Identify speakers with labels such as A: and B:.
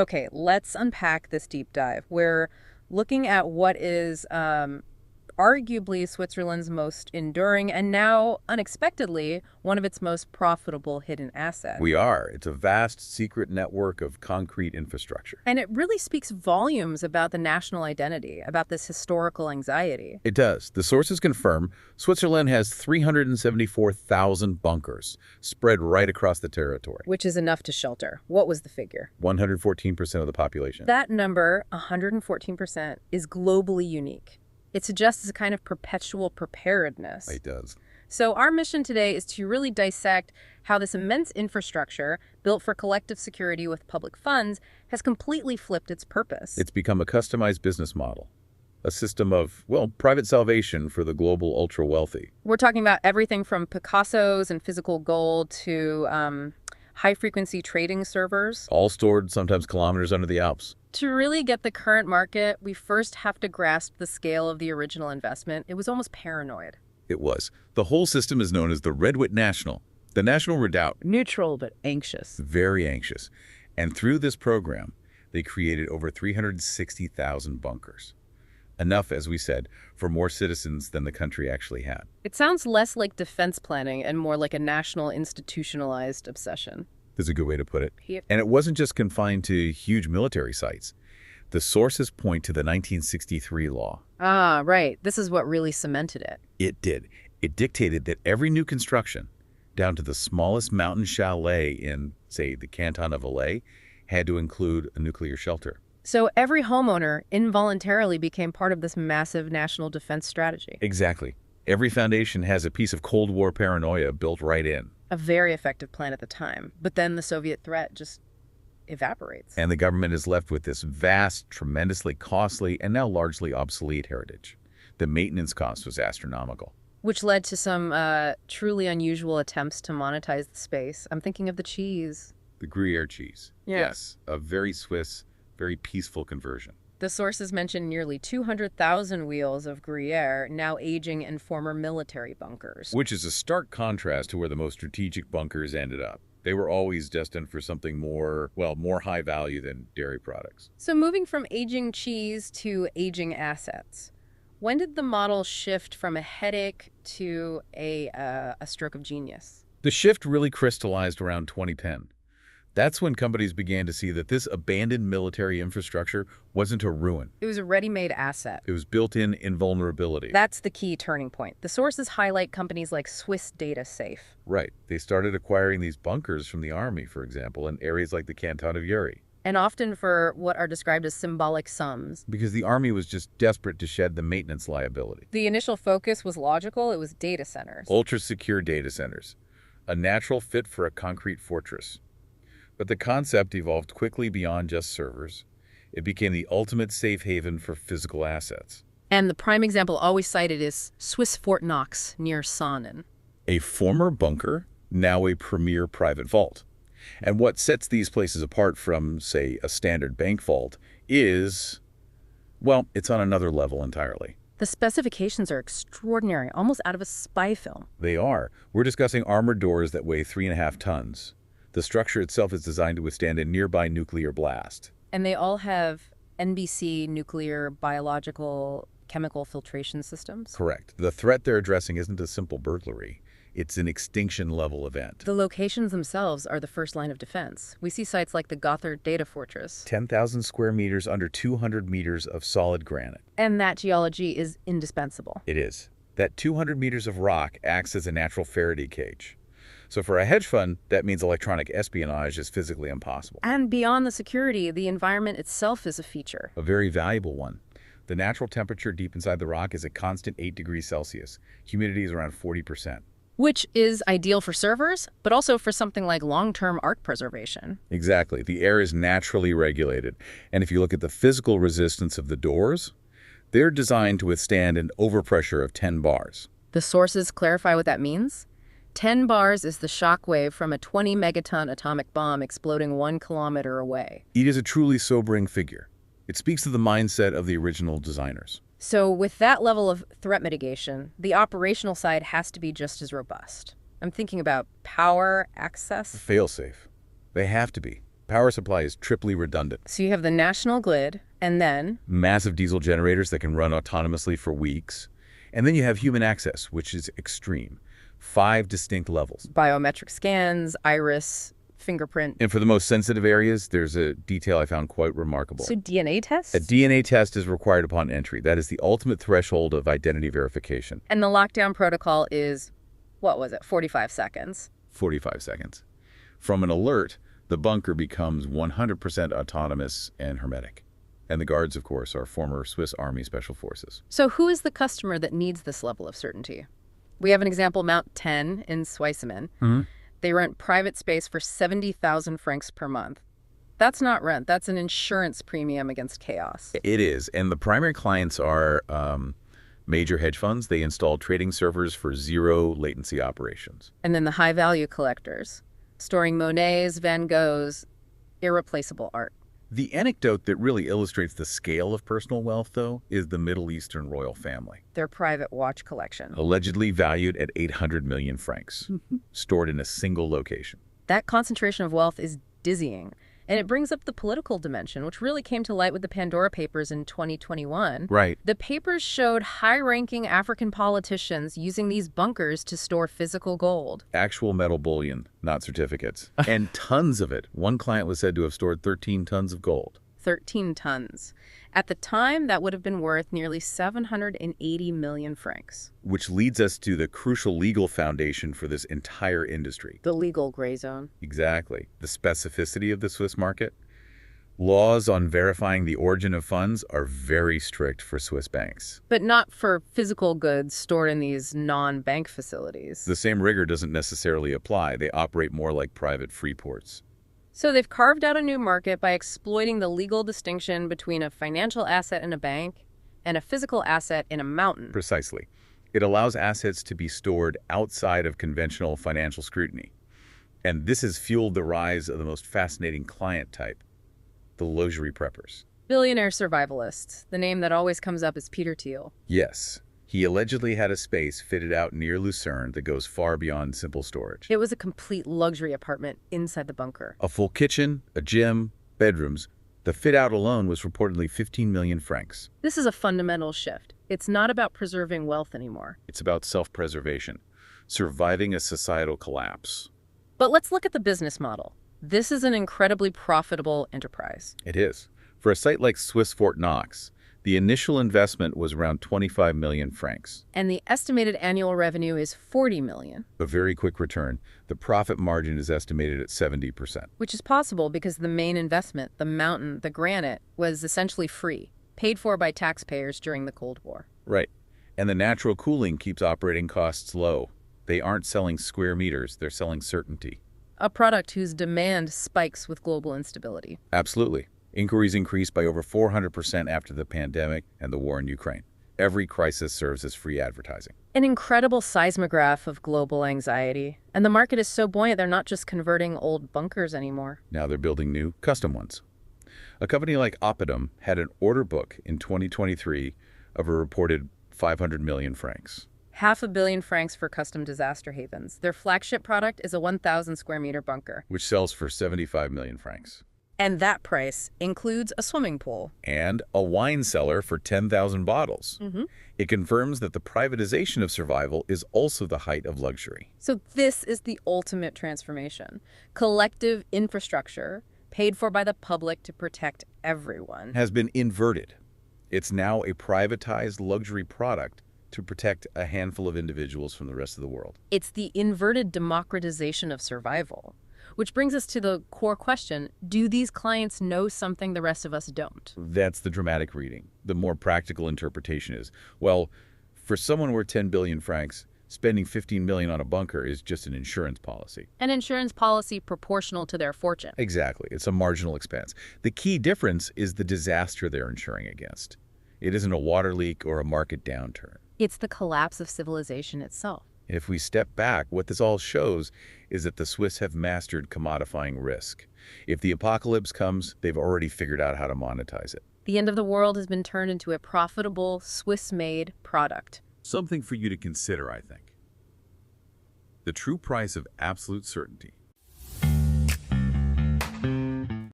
A: Okay, let's unpack this deep dive. We're looking at what is arguably Switzerland's most enduring and now, unexpectedly, one of its most profitable hidden assets.
B: We are. It's a vast, secret network of concrete infrastructure.
A: And it really speaks volumes about the national identity, about this historical anxiety.
B: It does. The sources confirm Switzerland has 374,000 bunkers spread right across the territory.
A: Which is enough to shelter. What was the figure?
B: 114% of the population.
A: That number, 114%, is globally unique. It suggests a kind of perpetual preparedness.
B: It does.
A: So our mission today is to really dissect how this immense infrastructure, built for collective security with public funds, has completely flipped its purpose.
B: It's become a customized business model, a system of, well, private salvation for the global ultra-wealthy.
A: We're talking about everything from Picassos and physical gold to high-frequency trading servers.
B: All stored sometimes kilometers under the Alps.
A: To really get the current market, we first have to grasp the scale of the original investment. It was almost paranoid.
B: It was. The whole system is known as the Redoubt National, the National Redoubt.
A: Neutral but anxious.
B: Very anxious. And through this program, they created over 360,000 bunkers. Enough, as we said, for more citizens than the country actually had.
A: It sounds less like defense planning and more like a national institutionalized obsession.
B: That's a good way to put it.
A: Yep.
B: And it wasn't just confined to huge military sites. The sources point to the 1963 law.
A: Ah, right. This is what really cemented it.
B: It did. It dictated that every new construction, down to the smallest mountain chalet in, say, the canton of Valais, had to include a nuclear shelter.
A: So every homeowner involuntarily became part of this massive national defense strategy.
B: Exactly. Every foundation has a piece of Cold War paranoia built right in.
A: A very effective plan at the time. But then the Soviet threat just evaporates.
B: And the government is left with this vast, tremendously costly, and now largely obsolete heritage. The maintenance cost was astronomical.
A: Which led to some truly unusual attempts to monetize the space. I'm thinking of the cheese.
B: The Gruyere cheese.
A: Yeah.
B: Yes, a very Swiss, very peaceful conversion.
A: The sources mention nearly 200,000 wheels of Gruyere now aging in former military bunkers.
B: Which is a stark contrast to where the most strategic bunkers ended up. They were always destined for something more, well, more high value than dairy products.
A: So moving from aging cheese to aging assets, when did the model shift from a headache to a stroke of genius?
B: The shift really crystallized around 2010. That's when companies began to see that this abandoned military infrastructure wasn't a ruin.
A: It was a ready-made asset.
B: It was built-in invulnerability.
A: That's the key turning point. The sources highlight companies like Swiss Data Safe.
B: Right. They started acquiring these bunkers from the army, for example, in areas like the canton of Uri.
A: And often for what are described as symbolic sums.
B: Because the army was just desperate to shed the maintenance liability.
A: The initial focus was logical. It was data centers.
B: Ultra-secure data centers. A natural fit for a concrete fortress. But the concept evolved quickly beyond just servers. It became the ultimate safe haven for physical assets.
A: And the prime example always cited is Swiss Fort Knox near Saanen.
B: A former bunker, now a premier private vault. And what sets these places apart from, say, a standard bank vault is, well, it's on another level entirely.
A: The specifications are extraordinary, almost out of a spy film.
B: They are. We're discussing armored doors that weigh 3.5 tons. The structure itself is designed to withstand a nearby nuclear blast.
A: And they all have NBC, nuclear, biological, chemical filtration systems?
B: Correct. The threat they're addressing isn't a simple burglary. It's an extinction-level event.
A: The locations themselves are the first line of defense. We see sites like the Gotthard Data Fortress.
B: 10,000 square meters under 200 meters of solid granite.
A: And that geology is indispensable.
B: It is. That 200 meters of rock acts as a natural Faraday cage. So for a hedge fund, that means electronic espionage is physically impossible.
A: And beyond the security, the environment itself is a feature.
B: A very valuable one. The natural temperature deep inside the rock is a constant 8 degrees Celsius. Humidity is around 40%.
A: Which is ideal for servers, but also for something like long-term arc preservation.
B: Exactly. The air is naturally regulated. And if you look at the physical resistance of the doors, they're designed to withstand an overpressure of 10 bars.
A: The sources clarify what that means. 10 bars is the shock wave from a 20-megaton atomic bomb exploding 1 kilometer away.
B: It is a truly sobering figure. It speaks to the mindset of the original designers.
A: So with that level of threat mitigation, the operational side has to be just as robust. I'm thinking about power, access.
B: Fail-safe. They have to be. Power supply is triply redundant.
A: So you have the national grid, and then
B: Massive diesel generators that can run autonomously for weeks. And then you have human access, which is extreme. 5 distinct levels.
A: biometric scans, iris, fingerprint.
B: And for the most sensitive areas, there's a detail I found quite remarkable.
A: So DNA tests?
B: A DNA test is required upon entry. That is the ultimate threshold of identity verification.
A: And the lockdown protocol is, what was it, 45 seconds?
B: 45 seconds. From an alert, the bunker becomes 100% autonomous and hermetic. And the guards, of course, are former Swiss Army Special Forces.
A: So who is the customer that needs this level of certainty? We have an example, Mount 10 in Switzerland. They rent private space for 70,000 francs per month. That's not rent. That's an insurance premium against chaos.
B: It is. And the primary clients are major hedge funds. They install trading servers for zero latency operations.
A: And then the high-value collectors, storing Monets, Van Goghs, irreplaceable art.
B: The anecdote that really illustrates the scale of personal wealth, though, is the Middle Eastern royal family.
A: Their private watch collection.
B: Allegedly valued at 800 million francs, stored in a single location.
A: That concentration of wealth is dizzying. And it brings up the political dimension, which really came to light with the Pandora Papers in 2021.
B: Right.
A: The papers showed high-ranking African politicians using these bunkers to store physical gold.
B: Actual metal bullion, not certificates. And tons of it. One client was said to have stored 13 tons of gold.
A: 13 tons. At the time, that would have been worth nearly 780 million francs.
B: Which leads us to the crucial legal foundation for this entire industry.
A: The legal gray zone.
B: Exactly. The specificity of the Swiss market. Laws on verifying the origin of funds are very strict for Swiss banks.
A: But not for physical goods stored in these non-bank facilities.
B: The same rigor doesn't necessarily apply. They operate more like private free ports.
A: So they've carved out a new market by exploiting the legal distinction between a financial asset in a bank and a physical asset in a mountain.
B: Precisely. It allows assets to be stored outside of conventional financial scrutiny. And this has fueled the rise of the most fascinating client type, the luxury preppers.
A: Billionaire survivalists. The name that always comes up is Peter Thiel.
B: Yes. He allegedly had a space fitted out near Lucerne that goes far beyond simple storage.
A: It was a complete luxury apartment inside the bunker.
B: A full kitchen, a gym, bedrooms. The fit-out alone was reportedly 15 million francs.
A: This is a fundamental shift. It's not about preserving wealth anymore.
B: It's about self-preservation, surviving a societal collapse.
A: But let's look at the business model. This is an incredibly profitable enterprise.
B: It is. For a site like Swiss Fort Knox, the initial investment was around 25 million francs.
A: And the estimated annual revenue is 40 million.
B: A very quick return. The profit margin is estimated at 70%.
A: Which is possible because the main investment, the mountain, the granite, was essentially free, paid for by taxpayers during the Cold War.
B: Right. And the natural cooling keeps operating costs low. They aren't selling square meters, they're selling certainty.
A: A product whose demand spikes with global instability.
B: Absolutely. Inquiries increased by over 400% after the pandemic and the war in Ukraine. Every crisis serves as free advertising.
A: An incredible seismograph of global anxiety. And the market is so buoyant they're not just converting old bunkers anymore.
B: Now they're building new, custom ones. A company like ABONNEZ-VOUS had an order book in 2023 of a reported 500 million francs.
A: 500 million francs for custom disaster havens. Their flagship product is a 1,000 square meter bunker.
B: Which sells for 75 million francs.
A: And that price includes a swimming pool.
B: And a wine cellar for 10,000 bottles. It confirms that the privatization of survival is also the height of luxury.
A: So this is the ultimate transformation. Collective infrastructure paid for by the public to protect everyone.
B: Has been inverted. It's now a privatized luxury product to protect a handful of individuals from the rest of the world.
A: It's the inverted democratization of survival. Which brings us to the core question, do these clients know something the rest of us don't?
B: That's the dramatic reading. The more practical interpretation is, well, for someone worth 10 billion francs, spending 15 million on a bunker is just an insurance policy.
A: An insurance policy proportional to their fortune.
B: Exactly. It's a marginal expense. The key difference is the disaster they're insuring against. It isn't a water leak or a market downturn.
A: It's the collapse of civilization itself.
B: If we step back, what this all shows is that the Swiss have mastered commodifying risk. If the apocalypse comes, they've already figured out how to monetize it.
A: The end of the world has been turned into a profitable, Swiss-made product.
B: Something for you to consider, I think. The true price of absolute certainty.